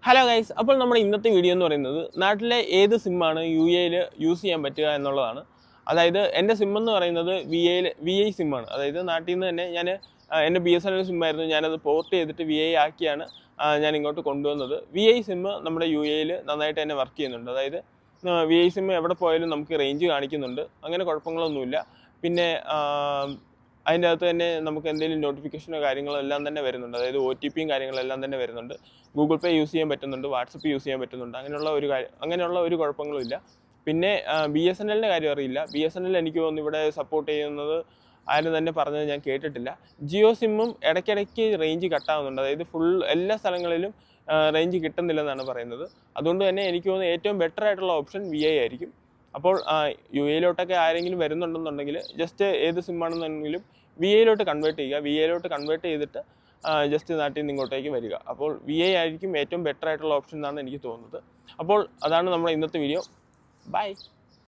Hello guys, അപ്പോൾ നമ്മുടെ ഇന്നത്തെ വീഡിയോ എന്ന് പറയുന്നത് നാട്ടിലെ ഏത് സിമ്മാണ് യു എയിൽ യൂസ് ചെയ്യാൻ പറ്റുക എന്നുള്ളതാണ്. അതായത് എൻ്റെ സിം എന്ന് പറയുന്നത് വി ഐ സിമ്മാണ്. അതായത് നാട്ടിൽ നിന്ന് തന്നെ ഞാൻ എൻ്റെ BSNL സിമ്മായിരുന്നു, ഞാനത് പോർട്ട് ചെയ്തിട്ട് VI ആക്കിയാണ് ഞാൻ ഇങ്ങോട്ട് കൊണ്ടുവന്നത്. VI സിമ്മ് നമ്മുടെ യു എയിൽ നന്നായിട്ട് തന്നെ വർക്ക് ചെയ്യുന്നുണ്ട്. അതായത് VI സിമ്മ് എവിടെ പോയാലും നമുക്ക് റേഞ്ച് കാണിക്കുന്നുണ്ട്, അങ്ങനെ കുഴപ്പങ്ങളൊന്നുമില്ല. പിന്നെ അതിൻ്റെ അകത്ത് തന്നെ നമുക്ക് എന്തെങ്കിലും നോട്ടിഫിക്കേഷനോ കാര്യങ്ങളോ എല്ലാം തന്നെ വരുന്നുണ്ട്. അതായത് OTP കാര്യങ്ങളെല്ലാം തന്നെ വരുന്നുണ്ട്. ഗൂഗിൾ പേ യൂസ് ചെയ്യാൻ പറ്റുന്നുണ്ട്, വാട്സപ്പ് യൂസ് ചെയ്യാൻ പറ്റുന്നുണ്ട്. അങ്ങനെയുള്ള ഒരു കുഴപ്പങ്ങളും ഇല്ല. പിന്നെ BSNLൻ്റെ കാര്യം അറിയില്ല. BSNL എനിക്ക് തോന്നുന്നു ഇവിടെ സപ്പോർട്ട് ചെയ്യുന്നത് ആരും തന്നെ പറഞ്ഞത് ഞാൻ കേട്ടിട്ടില്ല. ജിയോ സിമ്മും ഇടയ്ക്കിടയ്ക്ക് റേഞ്ച് കട്ടാവുന്നുണ്ട്. അതായത് എല്ലാ സ്ഥലങ്ങളിലും റേഞ്ച് കിട്ടുന്നില്ലെന്നാണ് പറയുന്നത്. അതുകൊണ്ട് തന്നെ എനിക്ക് തോന്നുന്നു ഏറ്റവും ബെറ്റർ ആയിട്ടുള്ള ഓപ്ഷൻ VI ആയിരിക്കും. അപ്പോൾ യു എയിലോട്ടൊക്കെ ആരെങ്കിലും വരുന്നുണ്ടെന്നുണ്ടെങ്കിൽ ജസ്റ്റ് ഏത് സിമ്മാണെന്നുണ്ടെങ്കിലും VIയിലോട്ട് കൺവേർട്ട് ചെയ്യുക. VIയിലോട്ട് കൺവേർട്ട് ചെയ്തിട്ട് ജസ്റ്റ് നാട്ടിൽ നിന്ന് ഇങ്ങോട്ടേക്ക് വരിക. അപ്പോൾ VI ആയിരിക്കും ഏറ്റവും ബെറ്റർ ആയിട്ടുള്ള ഓപ്ഷൻ എന്നാണ് എനിക്ക് തോന്നുന്നത്. അപ്പോൾ അതാണ് നമ്മുടെ ഇന്നത്തെ വീഡിയോ. ബൈ.